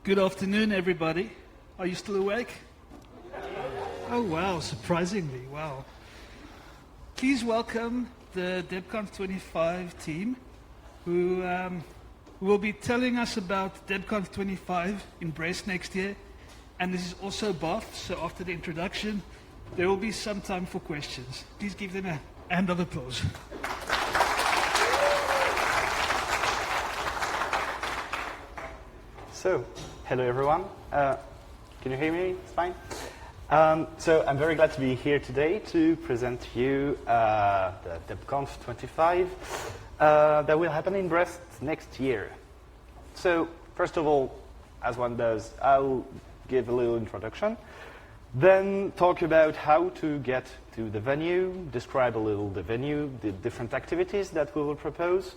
Good afternoon, everybody. Are you still awake? Oh, wow, surprisingly, wow. Please welcome the DebConf 25 team who will be telling us about DebConf 25 in Brest next year. And this is also BoF, so after the introduction, there will be some time for questions. Please give them a hand of applause. So, hello everyone. Can you hear me? It's fine. So I'm very glad to be here today to present to you the DebConf 25 that will happen in Brest next year. So, first of all, as one does, I'll give a little introduction, then talk about how to get to the venue, describe a little the venue, the different activities that we will propose,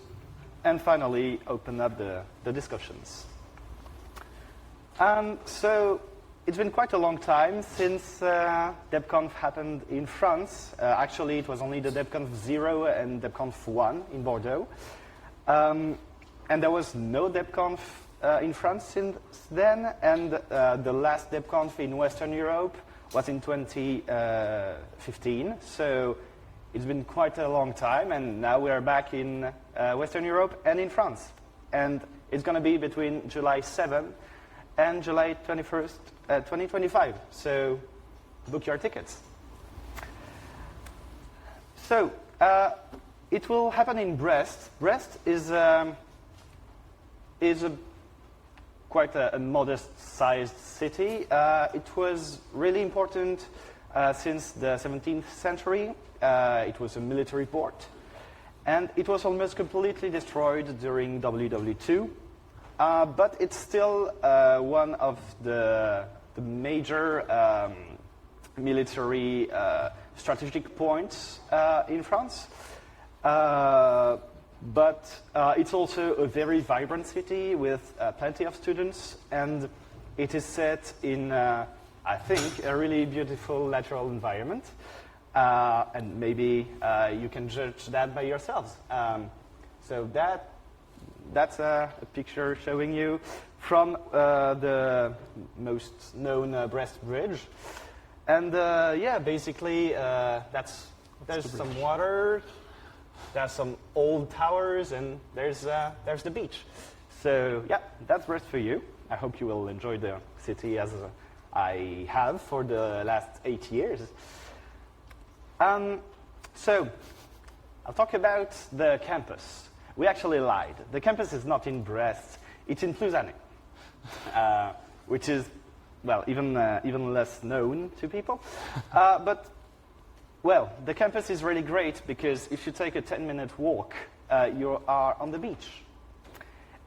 and finally open up the discussions. So it's been quite a long time since DebConf happened in France. Actually, it was only the DebConf 0 and DebConf 1 in Bordeaux. And there was no DebConf in France since then. And the last DebConf in Western Europe was in 2015. So it's been quite a long time. And now we are back in Western Europe and in France. And it's going to be between July 7th and July 21st, 2025. So book your tickets. So it will happen in Brest. Brest is quite a modest-sized city. It was really important since the 17th century. It was a military port. And it was almost completely destroyed during WW2. But it's still one of the major military strategic points in France. But it's also a very vibrant city with plenty of students, and it is set in, I think, a really beautiful natural environment. And maybe you can judge that by yourselves. So that's a picture showing you from the most known Brest Bridge. And yeah, basically there's some water, there's some old towers, and there's the beach. So yeah, that's Brest for you. I hope you will enjoy the city as I have for the last 8 years. So I'll talk about the campus. We actually lied. The campus is not in Brest, it's in Plouzané, which is, well, even less known to people. But, well, the campus is really great because if you take a 10-minute walk, you are on the beach.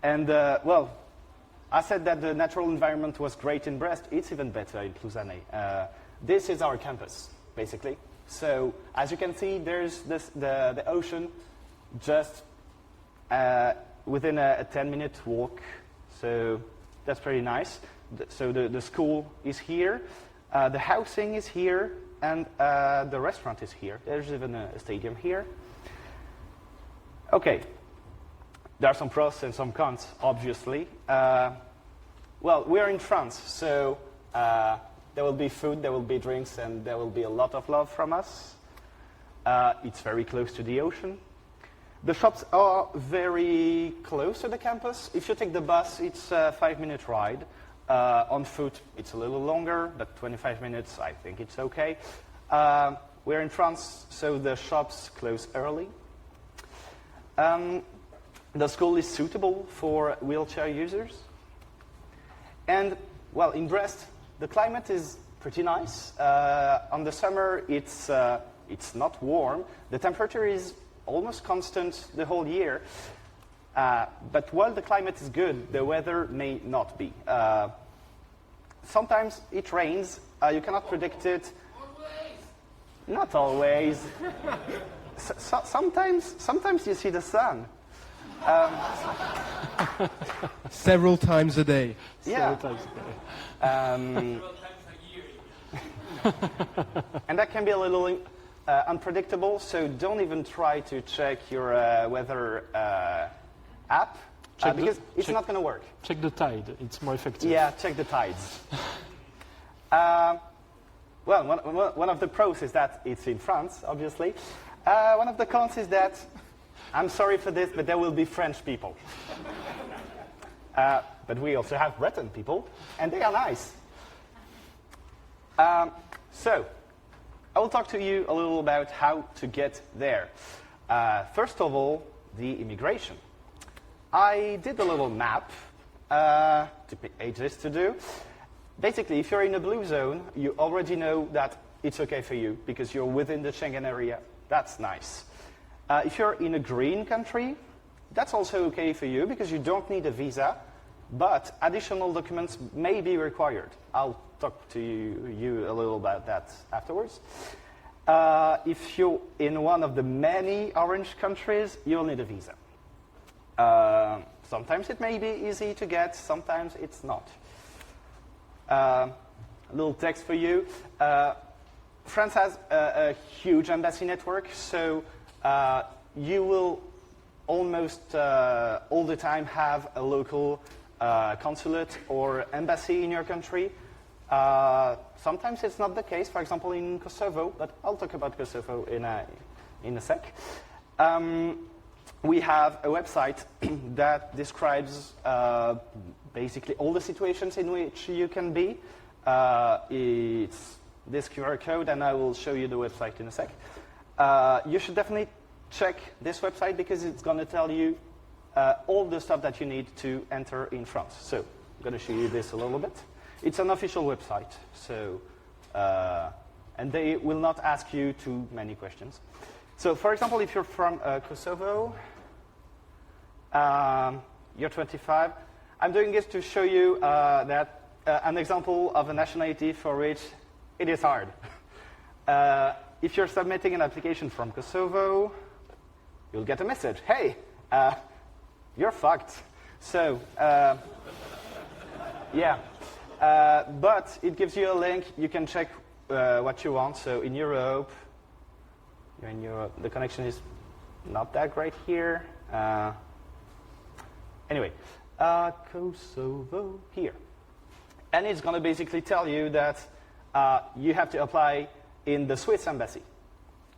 And, well, I said that the natural environment was great in Brest. It's even better in Plouzané. This is our campus, basically. So, as you can see, there's the ocean just within a 10-minute walk, so that's pretty nice. So the school is here, the housing is here, and the restaurant is here. There's even a stadium here. Okay, there are some pros and some cons, obviously. Well, we are in France, so there will be food, there will be drinks, and there will be a lot of love from us. It's very close to the ocean. The shops are very close to the campus. If you take the bus, it's a 5-minute ride. On foot, it's a little longer, but 25 minutes, I think it's okay. We're in France, so the shops close early. The school is suitable for wheelchair users. And, well, in Brest, the climate is pretty nice. On the summer, it's not warm. The temperature is almost constant the whole year. But while the climate is good, the weather may not be. Sometimes it rains. You cannot predict it. Always. Not always. Sometimes you see the sun. Several times a day. Yeah. Several times a day. And that can be a little unpredictable, so don't even try to check your weather app. because it's not going to work. Check the tide. It's more effective. Yeah, check the tides. Well, one of the pros is that it's in France, obviously. One of the cons is that, I'm sorry for this, but there will be French people. But we also have Breton people, and they are nice. So, I will talk to you a little about how to get there. First of all, the immigration. I did a little map to ages to do. Basically, if you're in a blue zone, you already know that it's okay for you because you're within the Schengen area. That's nice. If you're in a green country, that's also okay for you because you don't need a visa, but additional documents may be required. I'll talk to you a little about that afterwards. If you're in one of the many orange countries, you'll need a visa. Sometimes it may be easy to get, sometimes it's not. A little text for you. France has a huge embassy network, so you will almost all the time have a local consulate or embassy in your country. Sometimes it's not the case, for example, in Kosovo, but I'll talk about Kosovo in a sec. We have a website that describes basically all the situations in which you can be. It's this QR code, and I will show you the website in a sec. You should definitely check this website because it's going to tell you all the stuff that you need to enter in France. So I'm going to show you this a little bit. It's an official website, so and they will not ask you too many questions. So, for example, if you're from Kosovo, you're 25. I'm doing this to show you that an example of a nationality for which it is hard. If you're submitting an application from Kosovo, you'll get a message. Hey, you're fucked. So, yeah. But it gives you a link. You can check what you want. So in Europe, the connection is not that great here. Anyway, Kosovo here. And it's going to basically tell you that you have to apply in the Swiss embassy.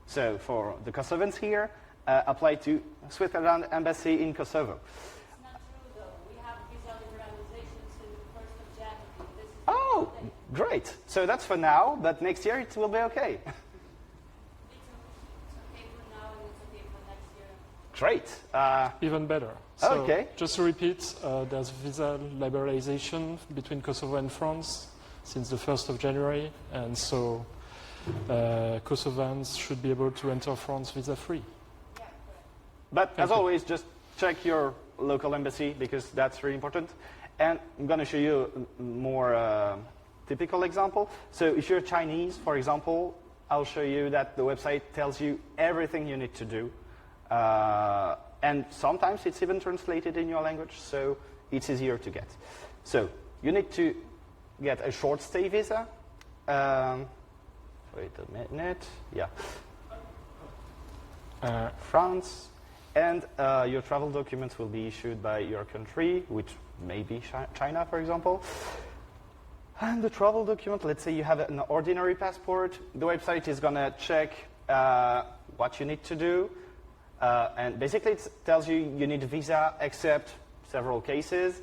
So for the Kosovans here, apply to Switzerland embassy in Kosovo. It's not true, though. We have visa liberalization since the 1st of January. This is Oh, great. So that's for now, but next year it will be okay. It's okay for now and it's okay for next year. Great. Even better. So Okay. just to repeat, there's visa liberalization between Kosovo and France since the 1st of January, and so Kosovans should be able to enter France visa-free. But as always, just check your local embassy because that's really important. And I'm going to show you a more typical example. So if you're Chinese, for example, I'll show you that the website tells you everything you need to do. And sometimes it's even translated in your language, so it's easier to get. So you need to get a short stay visa. Wait a minute. Yeah. France. And your travel documents will be issued by your country, which may be China, for example. And the travel document, let's say you have an ordinary passport. The website is going to check what you need to do. And basically it tells you you need a visa, except several cases.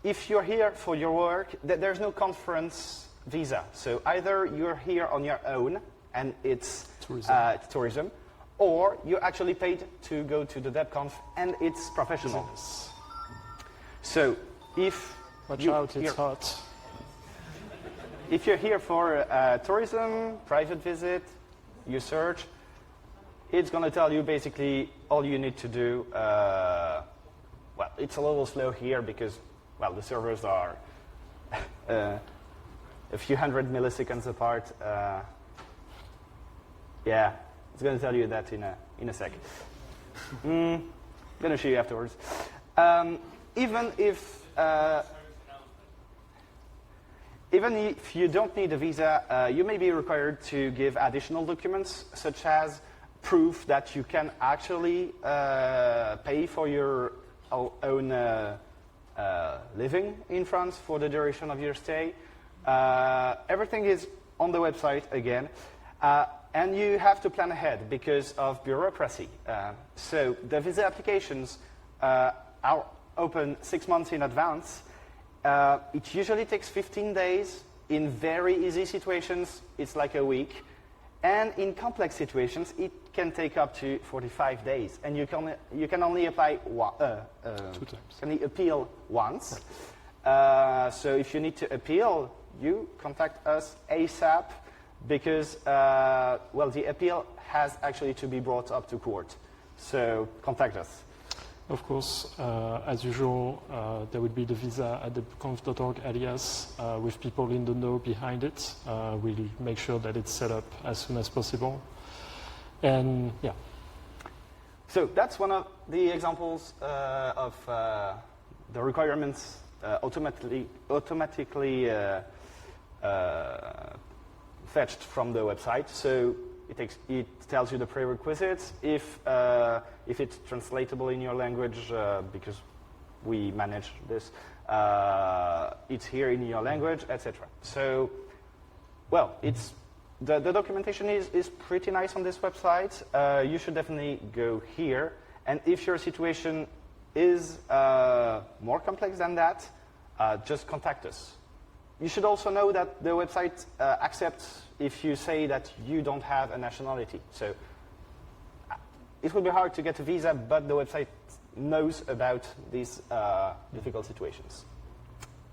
If you're here for your work, there's no conference visa. So either you're here on your own, and it's tourism, or you're actually paid to go to the DebConf, and it's professional. Yes. So if Watch out, it's hot. If you're here for tourism, private visit, you search, it's going to tell you basically all you need to do. Well, it's a little slow here because, well, the servers are a few hundred milliseconds apart. Yeah, it's going to tell you that in a sec. I'm going to show you afterwards. Even if you don't need a visa, you may be required to give additional documents, such as proof that you can actually pay for your own living in France for the duration of your stay. Everything is on the website again. And you have to plan ahead because of bureaucracy. So the visa applications are open 6 months in advance. It usually takes 15 days. In very easy situations, it's like a week. And in complex situations, it can take up to 45 days. And you can only apply 2 times. Can only appeal once. So if you need to appeal, you contact us ASAP because, well, the appeal has actually to be brought up to court. So contact us. Of course, as usual, there will be the visa at DebConf.org alias with people in the know behind it. We'll make sure that it's set up as soon as possible. And yeah. So that's one of the examples of the requirements automatically fetched from the website. So it tells you the prerequisites, if it's translatable in your language, because we manage this, it's here in your language, etc. So, well, the documentation is pretty nice on this website. You should definitely go here. And if your situation is more complex than that, just contact us. You should also know that the website accepts if you say that you don't have a nationality. So it will be hard to get a visa, but the website knows about these difficult situations.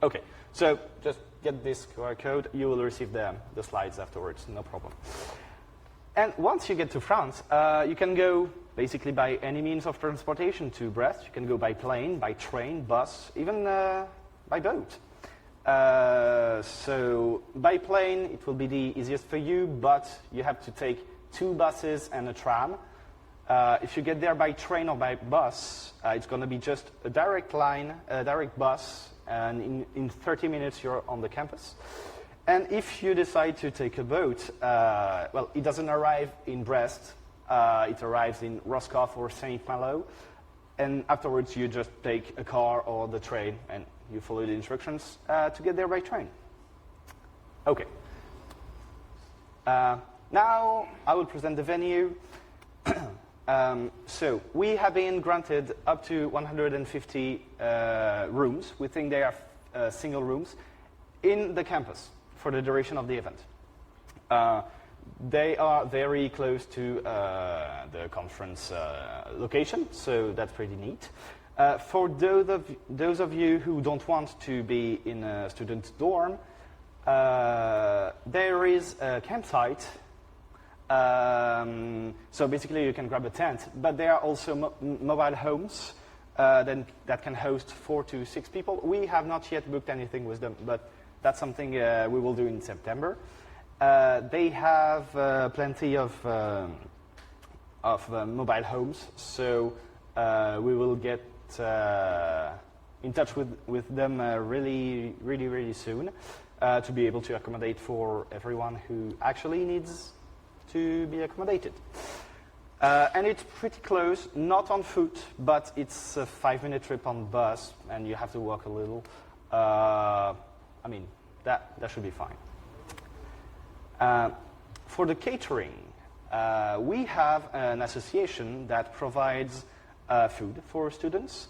Okay, so just get this QR code. You will receive the slides afterwards, no problem. And once you get to France, you can go basically by any means of transportation to Brest. You can go by plane, by train, bus, even by boat. So by plane, it will be the easiest for you, but you have to take 2 buses and a tram. If you get there by train or by bus, it's going to be just a direct line, a direct bus, and in 30 minutes you're on the campus. And if you decide to take a boat, well, it doesn't arrive in Brest. It arrives in Roscoff or Saint-Malo. And afterwards, you just take a car or the train, and you follow the instructions to get there by train. Okay. Now, I will present the venue. So, we have been granted up to 150 rooms. We think they are single rooms in the campus for the duration of the event. They are very close to the conference location, so that's pretty neat. For those of you who don't want to be in a student dorm, there is a campsite. So basically you can grab a tent, but there are also mobile homes that can host 4 to 6 people. We have not yet booked anything with them, but that's something we will do in September. They have plenty of mobile homes, so we will get in touch with them really soon to be able to accommodate for everyone who actually needs to be accommodated. And it's pretty close, not on foot, but it's a 5-minute trip on bus, and you have to walk a little. I mean, that should be fine. For the catering, we have an association that provides food for students.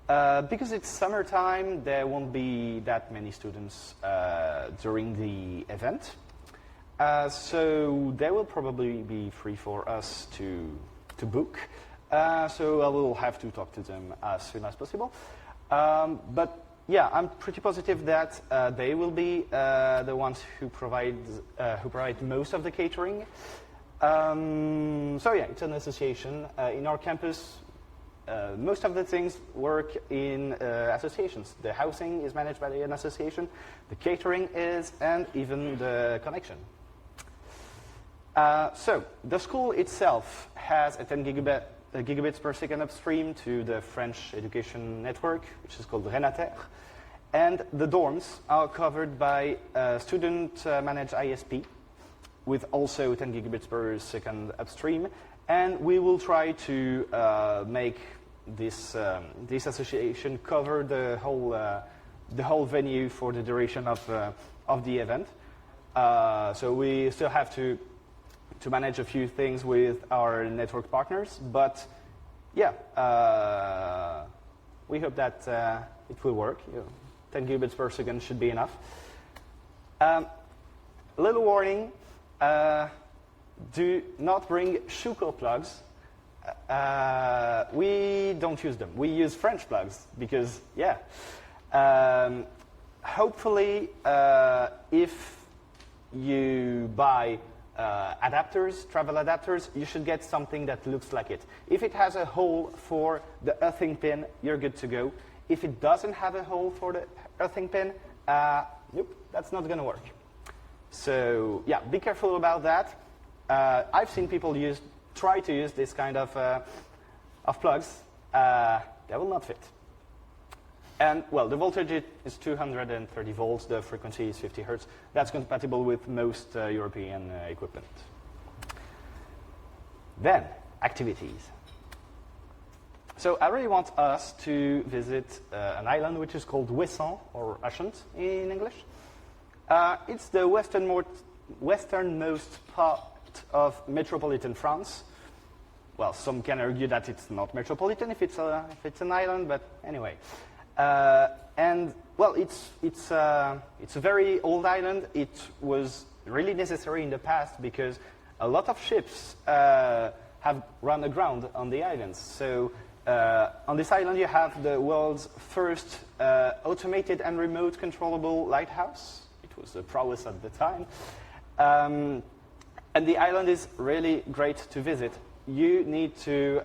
Because it's summertime, there won't be that many students during the event. So they will probably be free for us to book. So I will have to talk to them as soon as possible. But yeah, I'm pretty positive that they will be the ones who provide most of the catering. So yeah, it's an association. In our campus, most of the things work in associations. The housing is managed by an association, the catering is, and even the connection. So the school itself has a 10 gigabits per second upstream to the French education network, which is called Renater. And the dorms are covered by a student-managed ISP with also 10 gigabits per second upstream. And we will try to make this association cover the whole venue for the duration of the event. So we still have to manage a few things with our network partners, but yeah, we hope that it will work. 10 gigabits per second should be enough. A little warning, do not bring Schuko plugs. We don't use them. We use French plugs because, yeah. Hopefully, if you buy adapters, travel adapters, you should get something that looks like it. If it has a hole for the earthing pin, you're good to go. If it doesn't have a hole for the earthing pin, nope, that's not going to work. So yeah, be careful about that. I've seen people try to use this kind of plugs. They will not fit. And, well, the voltage is 230 volts, the frequency is 50 hertz. That's compatible with most European equipment. Then, activities. So I really want us to visit an island which is called Ouessant, or Ushant in English. It's the westernmost part of metropolitan France. Well, some can argue that it's not metropolitan if it's an island, but anyway. And well, it's a very old island. It was really necessary in the past because a lot of ships have run aground on the islands. So on this island, you have the world's first automated and remote controllable lighthouse. It was a prowess at the time, and the island is really great to visit. You need to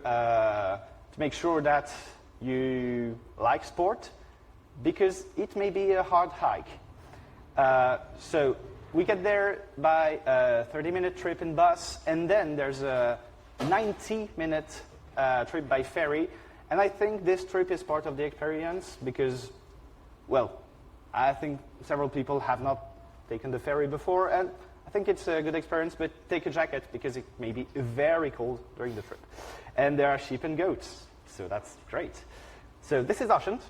make sure that you like sport, because it may be a hard hike. So we get there by a 30-minute trip in bus, and then there's a 90-minute trip by ferry. And I think this trip is part of the experience because, well, I think several people have not taken the ferry before, and I think it's a good experience, but take a jacket because it may be very cold during the trip. And there are sheep and goats, so that's great. So this is Ushant.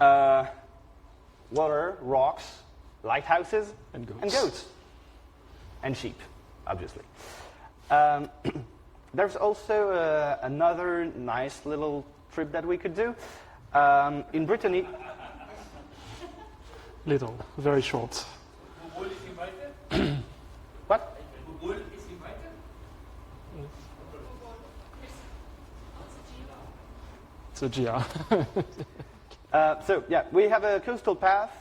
Water, rocks, lighthouses, and goats. And sheep, obviously. There's also another nice little trip that we could do. In Brittany. Little, very short. What? It's a GR. So yeah, we have a coastal path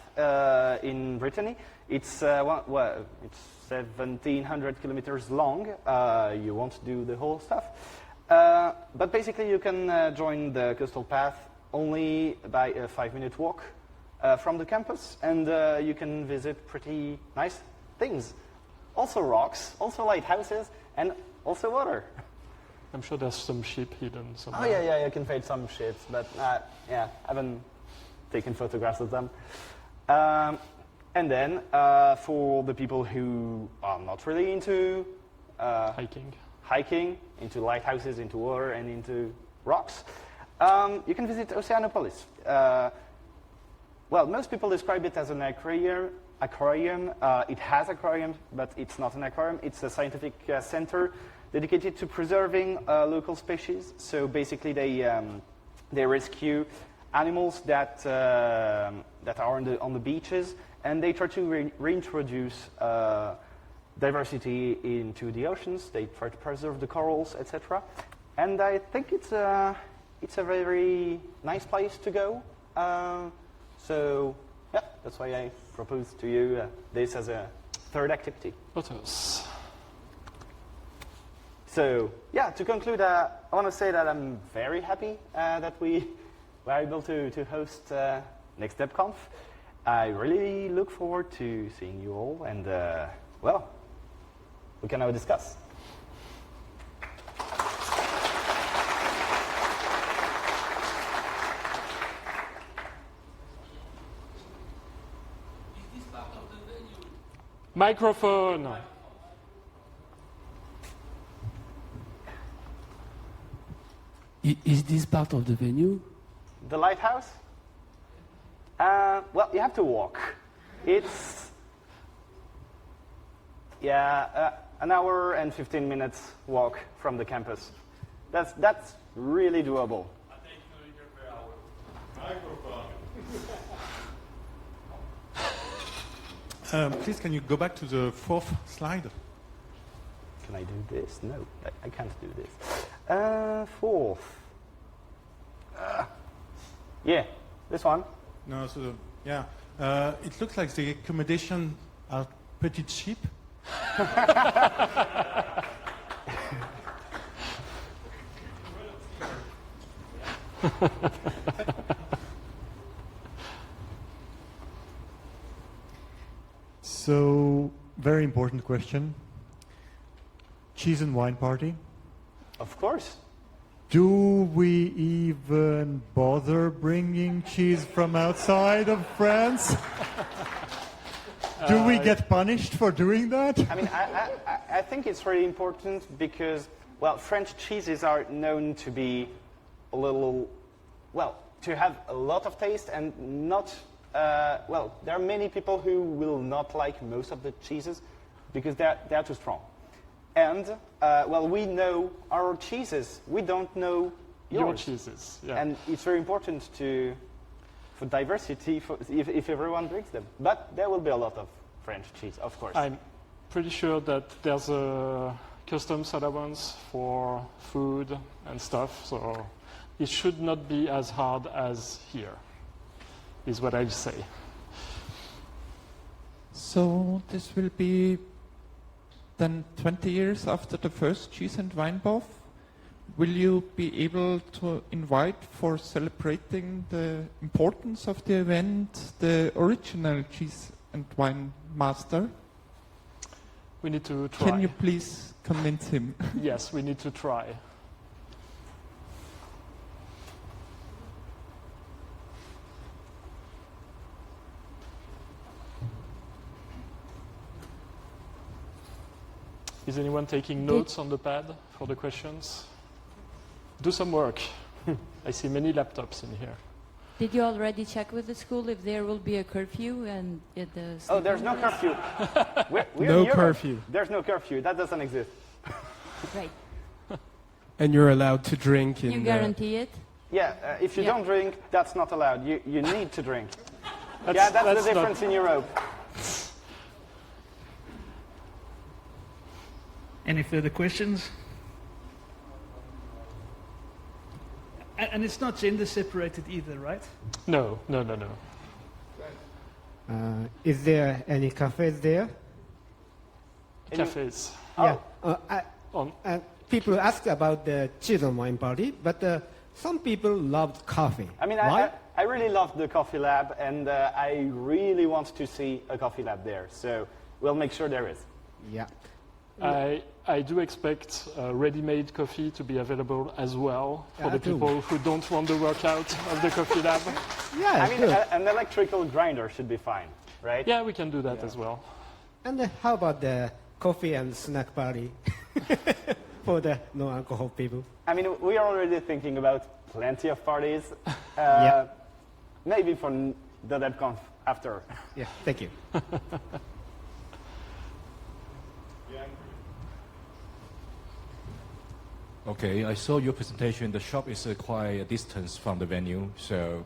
in Brittany. It's it's 1,700 kilometers long. You won't do the whole stuff, but basically you can join the coastal path only by a 5-minute walk from the campus, and you can visit pretty nice things. Also rocks, also lighthouses, and also water. I'm sure there's some sheep hidden somewhere. Oh yeah, you can find some ships, but yeah, I haven't taken photographs of them. And then for the people who are not really into hiking, into lighthouses, into water, and into rocks, you can visit Oceanopolis. Well, most people describe it as an aquarium. It has aquariums, but it's not an aquarium. It's a scientific center dedicated to preserving local species. So basically, they rescue animals that are on the beaches, and they try to reintroduce diversity into the oceans. They try to preserve the corals, etc. And I think it's a very nice place to go. So yeah, that's why I proposed to you this as a third activity. Photos. So yeah, to conclude, I want to say that I'm very happy that we were able to host next DebConf. I really look forward to seeing you all, and well, we can now discuss. Microphone. Is this part of the venue? The lighthouse? Well, you have to walk. It's, an hour and 15 minutes walk from the campus. That's really doable. Please, can you go back to the fourth slide? Can I do this? No, I can't do this. Fourth. Yeah, this one. No, so it looks like the accommodation are pretty cheap. So, very important question. Cheese and wine party. Of course. Do we even bother bringing cheese from outside of France? Do we get punished for doing that? I mean, I think it's really important because, well, French cheeses are known to be a little, well, to have a lot of taste and not, well, there are many people who will not like most of the cheeses because they're too strong. And, well, we know our cheeses. We don't know Your yours. cheeses, yeah. And it's very important for diversity, if everyone drinks them. But there will be a lot of French cheese, of course. I'm pretty sure that there's a customs allowance for food and stuff, so it should not be as hard as here, is what I'll say. So this will be then 20 years after the first cheese and wine BoF. Will you be able to invite for celebrating the importance of the event the original cheese and wine master? We need to try. Can you please convince him? Yes, we need to try. Is anyone taking notes on the pad for the questions? Do some work. I see many laptops in here. Did you already check with the school if there will be a curfew and at the... Oh, there's no curfew. We're No in Europe. curfew. There's no curfew. That doesn't exist. Right. And you're allowed to drink in You guarantee it? Yeah, if you Yeah. don't drink, that's not allowed. You need to drink. That's That's the not- difference in Europe. Any further questions? And it's not gender separated either, right? No. Is there any cafes there? Cafes. Yeah. On. People ask about the cheese and wine party, but some people love coffee. I mean, Why? I really love the coffee lab, and I really want to see a coffee lab there. So we'll make sure there is. Yeah. I do expect ready-made coffee to be available as well for the too. people who don't want the workout of the coffee lab. Yeah, I mean, good. an electrical grinder should be fine, right? Yeah, we can do that as well. And how about the coffee and snack party for the no-alcohol people? I mean, we are already thinking about plenty of parties. Yeah. Maybe for the DebConf after. Yeah, thank you. Okay, I saw your presentation. The shop is quite a distance from the venue, so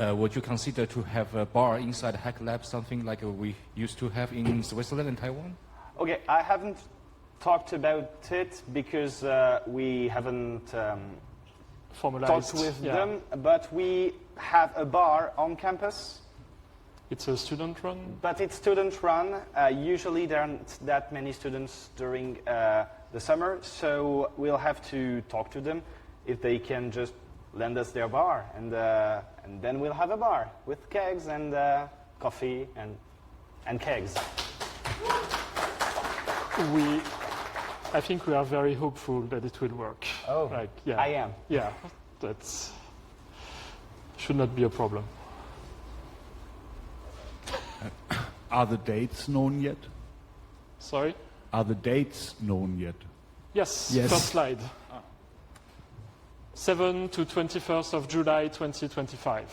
would you consider to have a bar inside Hack Lab, something like we used to have in Switzerland and Taiwan? Okay, I haven't talked about it because we haven't Formalized. talked with yeah. them, but we have a bar on campus. It's a student run. But it's student run. Usually there aren't that many students during the summer, so we'll have to talk to them if they can just lend us their bar, and then we'll have a bar with kegs and coffee and kegs. I think we are very hopeful that it will work. Oh, yeah. I am. Yeah, that should not be a problem. Are the dates known yet? Sorry? Are the dates known yet? Yes, Yes. first slide. 7 to 21st of July 2025.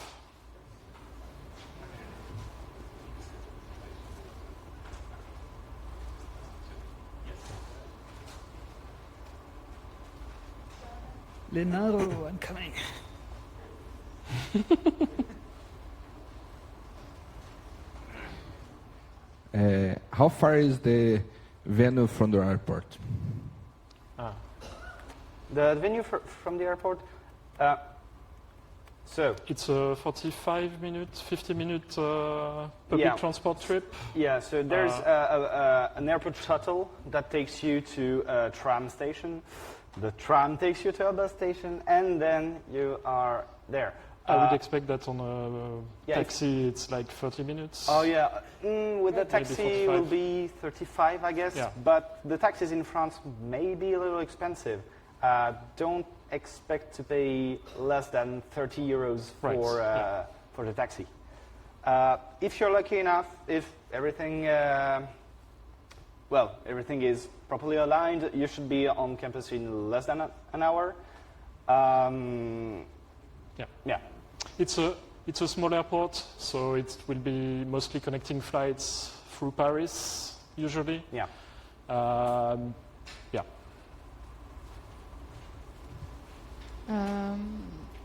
Leonardo, I'm coming. How far is the venue from the airport? The venue from the airport? So it's a 45-minute, 50-minute public transport trip. Yeah, so there's an airport shuttle that takes you to a tram station. The tram takes you to a bus station, and then you are there. I would expect that on a taxi it's like 30 minutes. Oh yeah, with the taxi it will be 35, I guess. Yeah. But the taxis in France may be a little expensive. Don't expect to pay less than 30 euros for the taxi. If you're lucky enough, if everything everything is properly aligned, you should be on campus in less than an hour. Yeah. It's a small airport, so it will be mostly connecting flights through Paris usually. Yeah.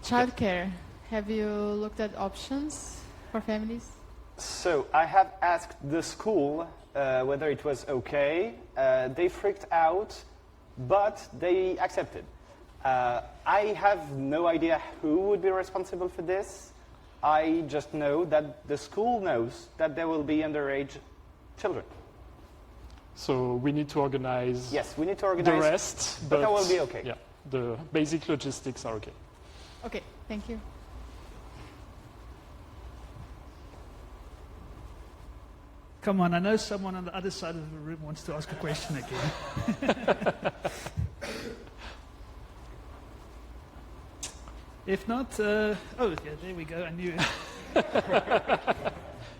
Childcare. Have you looked at options for families? So I have asked the school whether it was okay. They freaked out, but they accepted. I have no idea who would be responsible for this. I just know that the school knows that there will be underage children. So we need to organize. Yes, we need to organize the rest, but that will be okay. Yeah, the basic logistics are okay. Okay, thank you. Come on, I know someone on the other side of the room wants to ask a question again. If not, there we go, I knew it.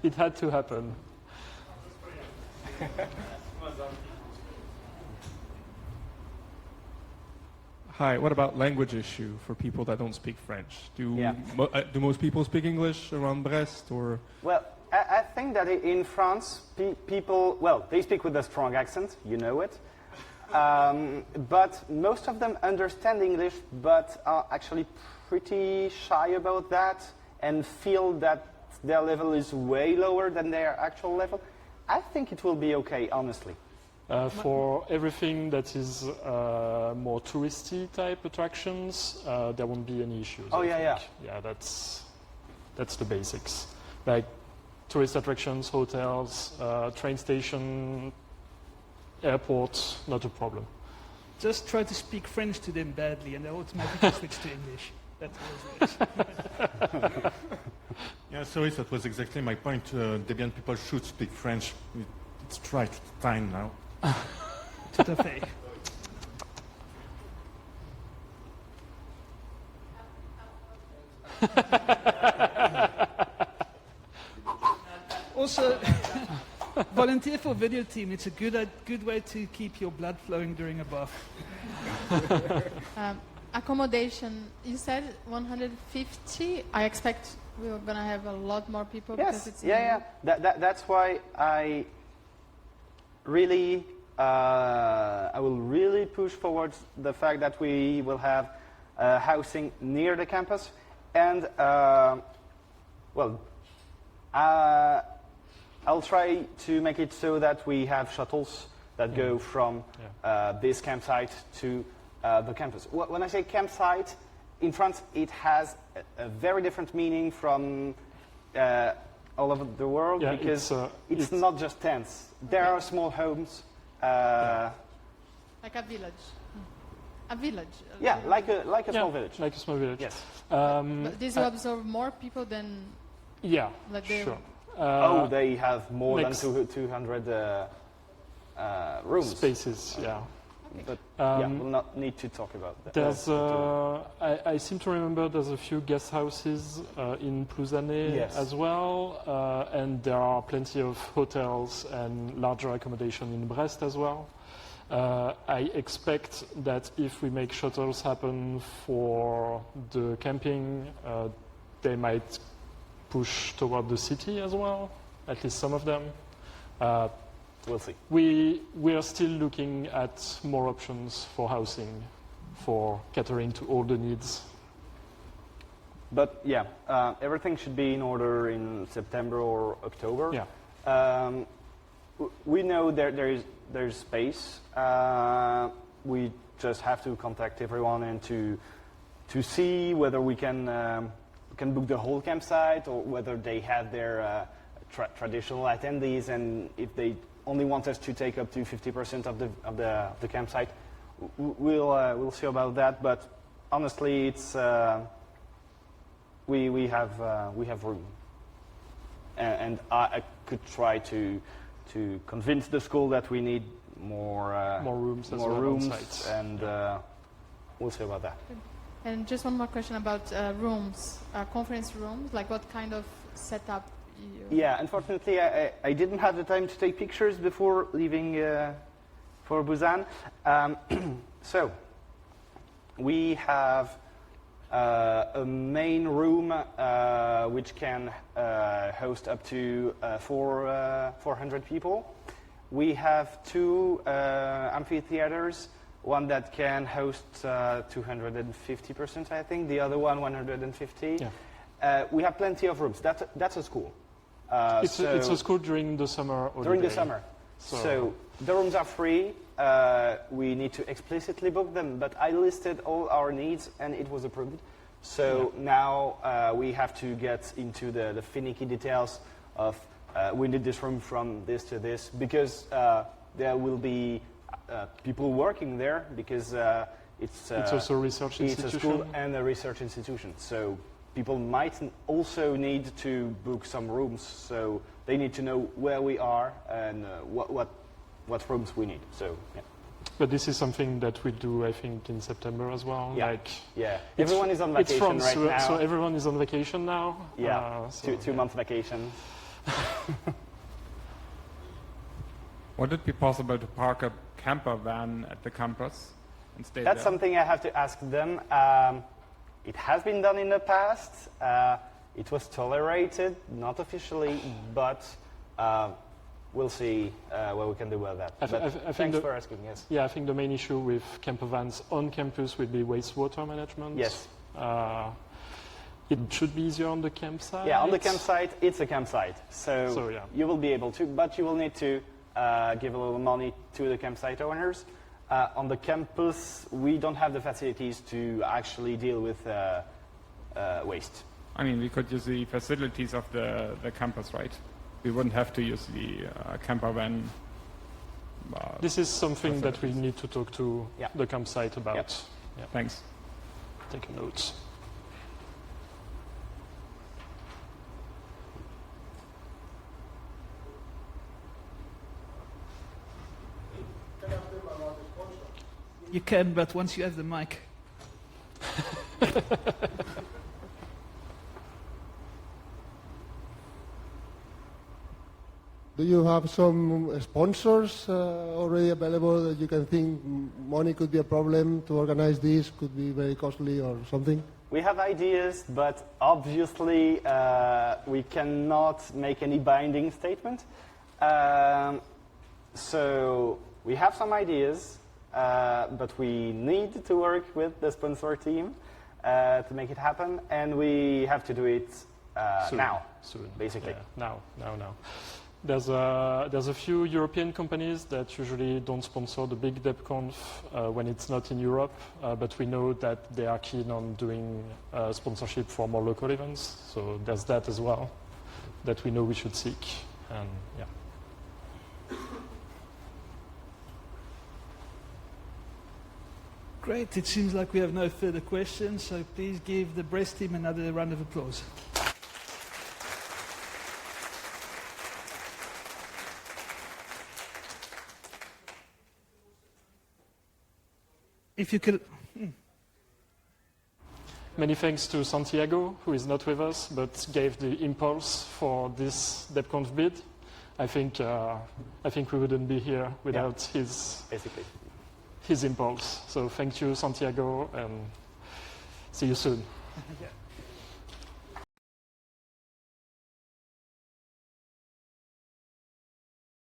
It had to happen. Hi, what about language issue for people that don't speak French? Do most people speak English around Brest, or? Well, I think that in France, people, they speak with a strong accent, you know it. But most of them understand English, but are actually pretty shy about that and feel that their level is way lower than their actual level. I think it will be okay, honestly. For everything that is more touristy type attractions, there won't be any issues. Oh, yeah, that's the basics. Like tourist attractions, hotels, train station, airport, not a problem. Just try to speak French to them badly and they'll automatically switch to English. That's always nice. Yeah, sorry, that was exactly my point. Debian people should speak French. It's try to time now. Tout à fait. Also, volunteer for video team. It's a good way to keep your blood flowing during a BoF. Accommodation, you said 150. I expect we're going to have a lot more people. Yes, because it's that's why I really, I will really push forward the fact that we will have housing near the campus, and I'll try to make it so that we have shuttles that go from this campsite to the campus. When I say campsite, in France it has a very different meaning from all over the world, because it's not just tents. There are small homes. Like a village. A village. Yeah, like a small village. Like a small village. Yes. But this will absorb more people than... Yeah, like sure. They have more than 200 rooms. Spaces, yeah. But we'll not need to talk about that. There's, I seem to remember there's a few guest houses in Plouzané as well, and there are plenty of hotels and larger accommodation in Brest as well. I expect that if we make shuttles happen for the camping, they might push toward the city as well, at least some of them. We'll see. We are still looking at more options for housing, for catering to all the needs. But yeah, everything should be in order in September or October. Yeah. We know there's space. We just have to contact everyone and to see whether we can book the whole campsite or whether they have their traditional attendees, and if they only want us to take up to 50% of the campsite, we'll see about that. But honestly, it's we have room, and I could try to convince the school that we need more rooms, and we'll see about that. And just one more question about rooms, conference rooms. Like, what kind of setup? Yeah, unfortunately, I didn't have the time to take pictures before leaving for Busan. So we have a main room which can host up to 400 people. We have 2 amphitheaters, one that can host 250%, I think, the other one 150. Yeah. We have plenty of rooms. That's a school. It's a school during the summer holiday. During the summer. So the rooms are free. We need to explicitly book them, but I listed all our needs and it was approved. So now we have to get into the finicky details of we need this room from this to this, because there will be people working there, because it's also a research institution. It's a school and a research institution. So people might also need to book some rooms, so they need to know where we are and what rooms we need. So, yeah. But this is something that we do, I think, in September as well. Yeah. Everyone is on vacation right now. So everyone is on vacation now. Yeah. Two-month vacation. Would it be possible to park a camper van at the campus and stay That's there? something I have to ask them. It has been done in the past. It was tolerated, not officially, but we'll see what we can do with that. Thanks for asking, yes. Yeah, I think the main issue with camper vans on campus will be wastewater management. Yes. It should be easier on the campsite. Yeah, on the campsite, it's a campsite. So yeah. You will be able to, but you will need to give a little money to the campsite owners. On the campus, we don't have the facilities to actually deal with waste. I mean, we could use the facilities of the campus, right? We wouldn't have to use the camper van. This is something that we need to talk to the campsite about. Yep. Yeah. Thanks. Take notes. You can, but once you have the mic. Do you have some sponsors already available that you can think money could be a problem to organize this, could be very costly or something? We have ideas, but obviously we cannot make any binding statement. So we have some ideas, but we need to work with the sponsor team to make it happen, and we have to do it now, basically. Yeah, now. There's a few European companies that usually don't sponsor the big DebConf when it's not in Europe, but we know that they are keen on doing sponsorship for more local events. So there's that as well that we know we should seek. And yeah. Great. It seems like we have no further questions, so please give the Brest team another round of applause. If you could... Many thanks to Santiago, who is not with us, but gave the impulse for this DebConf bid. I think we wouldn't be here without his his impulse. So thank you, Santiago, and see you soon. Yeah.